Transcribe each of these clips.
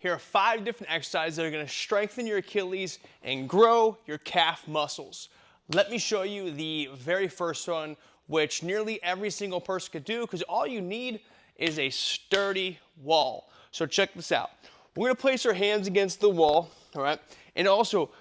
Here are 5 different exercises that are going to strengthen your Achilles and grow your calf muscles. Let me show you the very first one, which nearly every single person could do because all you need is a sturdy wall. So check this out. We're going to place our hands against the wall, all right? And also,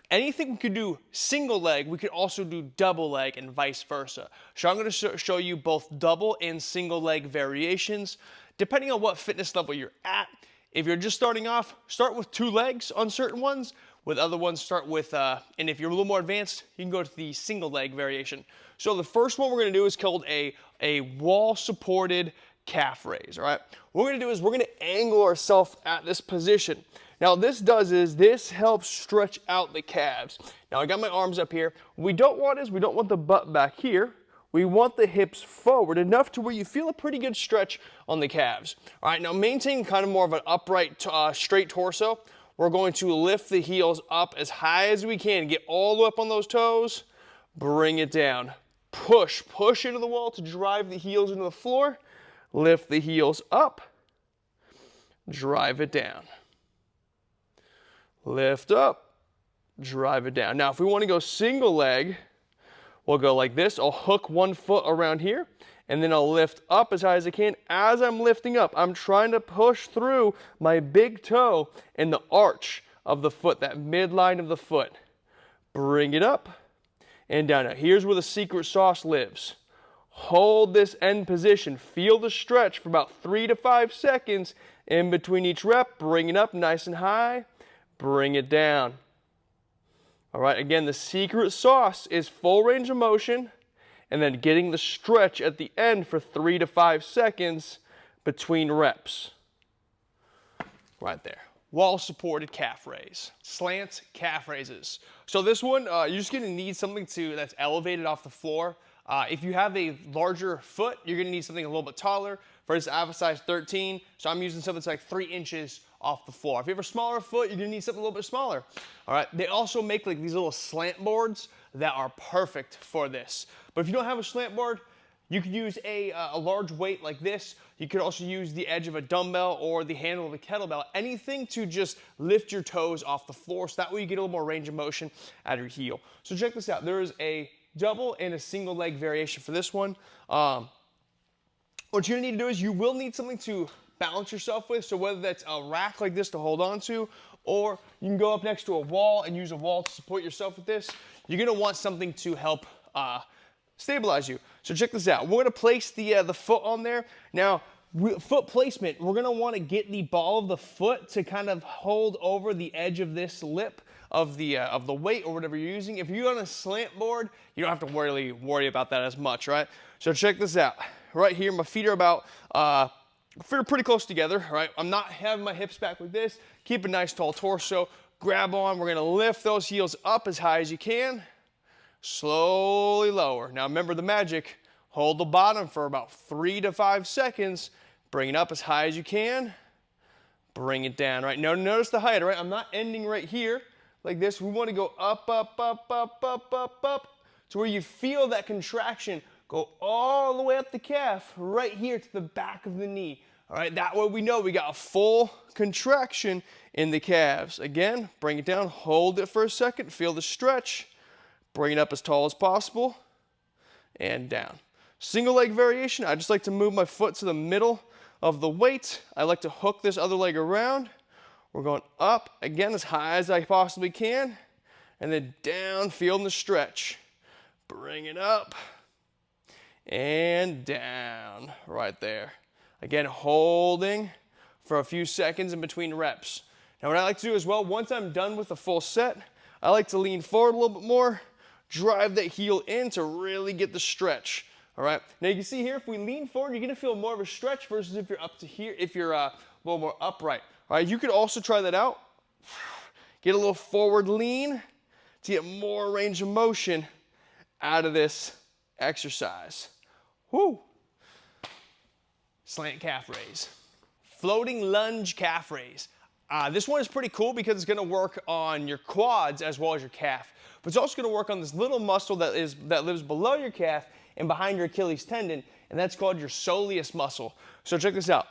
anything we could do single leg, we could also do double leg and vice versa. So I'm going to show you both double and single leg variations, depending on what fitness level you're at. If you're just starting off, start with 2 legs on certain ones. With other ones, start with, and if you're a little more advanced, you can go to the single leg variation. So the first one we're going to do is called a wall supported calf raise, all right? What we're going to do is we're going to angle ourselves at this position. Now what this does is this helps stretch out the calves. Now I got my arms up here. What we don't want is we don't want the butt back here. We want the hips forward enough to where you feel a pretty good stretch on the calves. All right, now maintain kind of more of an upright, straight torso. We're going to lift the heels up as high as we can. Get all the way up on those toes. Bring it down. Push into the wall to drive the heels into the floor. Lift the heels up. Drive it down. Lift up. Drive it down. Now, if we want to go single leg, we'll go like this. I'll hook one foot around here, and then I'll lift up as high as I can. As I'm lifting up, I'm trying to push through my big toe in the arch of the foot, that midline of the foot. Bring it up and down. Now, here's where the secret sauce lives. Hold this end position. Feel the stretch for about 3 to 5 seconds in between each rep. Bring it up nice and high. Bring it down. All right, again, the secret sauce is full range of motion and then getting the stretch at the end for 3 to 5 seconds between reps. Right there. Wall supported calf raise. Slant calf raises. So this one, you're just going to need something that's elevated off the floor. If you have a larger foot, you're going to need something a little bit taller. For instance, I have a size 13, so I'm using something that's like 3 inches off the floor. If you have a smaller foot, you're going to need something a little bit smaller. All right. They also make like these little slant boards that are perfect for this. But if you don't have a slant board, you could use a large weight like this. You could also use the edge of a dumbbell or the handle of a kettlebell, anything to just lift your toes off the floor, so that way you get a little more range of motion at your heel. So check this out. There is a double and a single leg variation for this one. What you're gonna need to do is you will need something to balance yourself with. So whether that's a rack like this to hold on to, or you can go up next to a wall and use a wall to support yourself with this, you're gonna want something to help stabilize you. So check this out. We're gonna place the foot on there. Now, foot placement, we're gonna wanna get the ball of the foot to kind of hold over the edge of this lip of the weight or whatever you're using. If you're on a slant board, you don't have to really worry about that as much, right? So check this out. Right here, my feet are about, feet are pretty close together, right? I'm not having my hips back like this. Keep a nice tall torso. Grab on. We're gonna lift those heels up as high as you can. Slowly lower. Now remember the magic. Hold the bottom for about 3 to 5 seconds. Bring it up as high as you can. Bring it down, right? Now notice the height, right? I'm not ending right here like this. We want to go up, up, up, up, up, up, up, to where you feel that contraction go all the way up the calf, right here to the back of the knee. All right, that way we know we got a full contraction in the calves. Again, bring it down, hold it for a second, feel the stretch, bring it up as tall as possible, and down. Single leg variation, I just like to move my foot to the middle of the weight. I like to hook this other leg around. We're going up, again, as high as I possibly can, and then down, feeling the stretch. Bring it up, and down, right there. Again, holding for a few seconds in between reps. Now what I like to do as well, once I'm done with the full set, I like to lean forward a little bit more, drive that heel in to really get the stretch. All right, now you can see here, if we lean forward, you're gonna feel more of a stretch versus if you're up to here, if you're a little more upright. All right, you could also try that out. Get a little forward lean to get more range of motion out of this exercise. Woo! Slant calf raise. Floating lunge calf raise. This one is pretty cool because it's gonna work on your quads as well as your calf. But it's also gonna work on this little muscle that lives below your calf and behind your Achilles tendon, and that's called your soleus muscle. So check this out.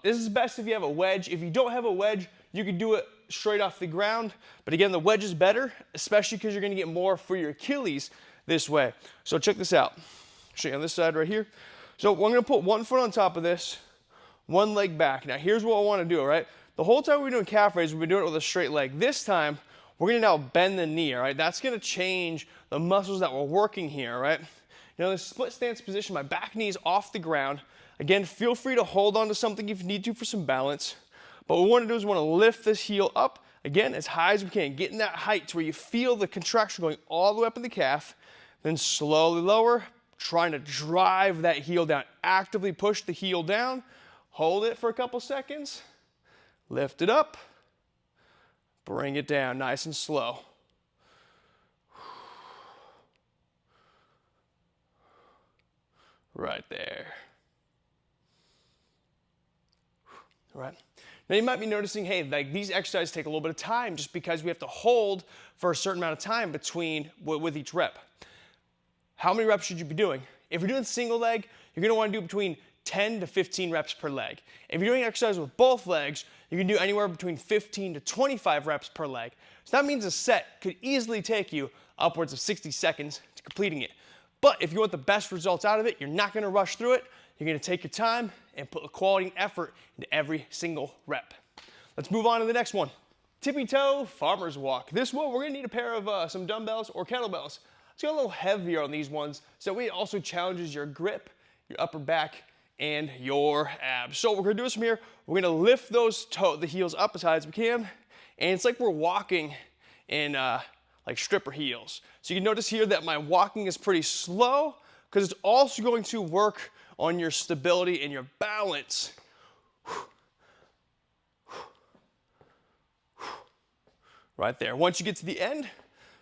This is best if you have a wedge. If you don't have a wedge, you could do it straight off the ground. But again, the wedge is better, especially because you're going to get more for your Achilles this way. So check this out. Show you on this side right here. So we're going to put one foot on top of this, one leg back. Now here's what I want to do, all right? The whole time we're doing calf raises, we've been doing it with a straight leg. This time, we're going to now bend the knee, all right? That's going to change the muscles that we're working here, all right? Now, this split stance position, my back knee is off the ground. Again, feel free to hold on to something if you need to for some balance. But what we want to do is we want to lift this heel up, again, as high as we can. Get in that height to where you feel the contraction going all the way up in the calf. Then slowly lower, trying to drive that heel down. Actively push the heel down. Hold it for a couple seconds. Lift it up. Bring it down nice and slow. Right there. All right. Now you might be noticing, hey, like these exercises take a little bit of time just because we have to hold for a certain amount of time with each rep. How many reps should you be doing? If you're doing single leg, you're going to want to do between 10 to 15 reps per leg. If you're doing exercise with both legs, you can do anywhere between 15 to 25 reps per leg. So that means a set could easily take you upwards of 60 seconds to completing it. But if you want the best results out of it, you're not going to rush through it. You're going to take your time and put a quality and effort into every single rep. Let's move on to the next one. Tippy toe farmer's walk. This one, we're going to need a pair of some dumbbells or kettlebells. Let's go a little heavier on these ones. So it also challenges your grip, your upper back, and your abs. So what we're going to do is from here, we're going to lift the heels up as high as we can. And it's like we're walking in like stripper heels. So you can notice here that my walking is pretty slow because it's also going to work on your stability and your balance. Right there. Once you get to the end,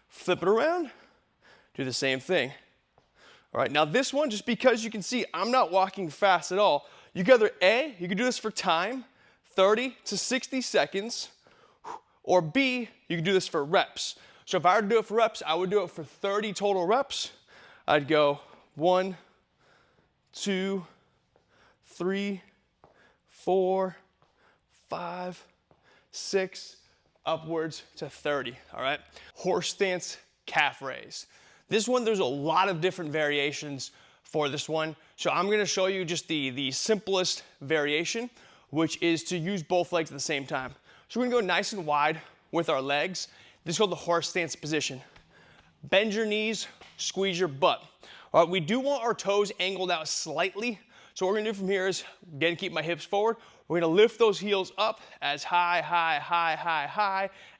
flip it around, do the same thing. All right, now this one, just because you can see I'm not walking fast at all, you can either A, you can do this for time, 30 to 60 seconds, or B, you can do this for reps. So if I were to do it for reps, I would do it for 30 total reps. I'd go 1, 2, 3, 4, 5, 6, upwards to 30, all right? Horse stance, calf raise. This one, there's a lot of different variations for this one. So I'm gonna show you just the simplest variation, which is to use both legs at the same time. So we're gonna go nice and wide with our legs. This is called the horse stance position. Bend your knees, squeeze your butt. All right, we do want our toes angled out slightly. So what we're gonna do from here is, again, keep my hips forward. We're gonna lift those heels up as high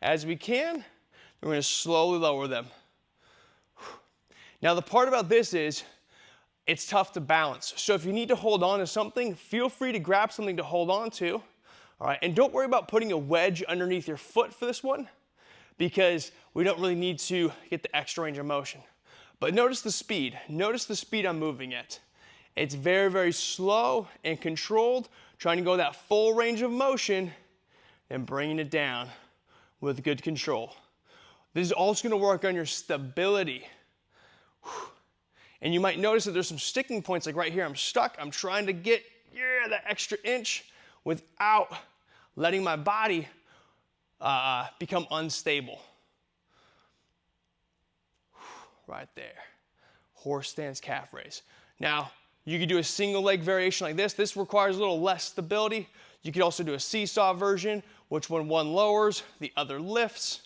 as we can. We're gonna slowly lower them. Now the part about this is, it's tough to balance. So if you need to hold on to something, feel free to grab something to hold on to. All right, and don't worry about putting a wedge underneath your foot for this one, because we don't really need to get the extra range of motion. But notice the speed. Notice the speed I'm moving at. It's very, very slow and controlled, trying to go that full range of motion and bringing it down with good control. This is also going to work on your stability. And you might notice that there's some sticking points, like right here. I'm stuck. I'm trying to get that extra inch without letting my body become unstable. Right there. Horse stance, calf raise. Now, you could do a single leg variation like this. This requires a little less stability. You could also do a seesaw version, which when one lowers, the other lifts.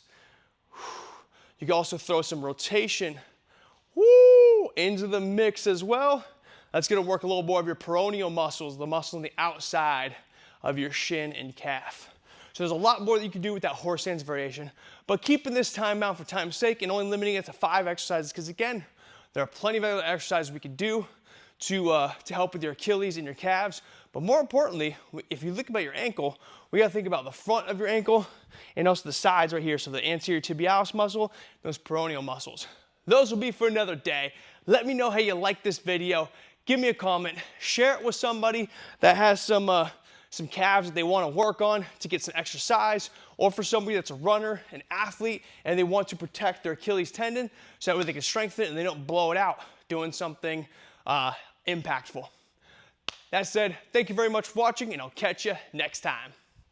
You can also throw some rotation into the mix as well. That's going to work a little more of your peroneal muscles, the muscle on the outside of your shin and calf. So there's a lot more that you can do with that horse stance variation, but keeping this time bound for time's sake and only limiting it to 5 exercises, because again, there are plenty of other exercises we can do to help with your Achilles and your calves. But more importantly, if you look about your ankle, we got to think about the front of your ankle and also the sides right here. So the anterior tibialis muscle, those peroneal muscles. Those will be for another day. Let me know how you like this video. Give me a comment. Share it with somebody that has some calves that they want to work on to get some exercise, or for somebody that's a runner, an athlete, and they want to protect their Achilles tendon so that way they can strengthen it and they don't blow it out doing something impactful. That said, thank you very much for watching, and I'll catch you next time.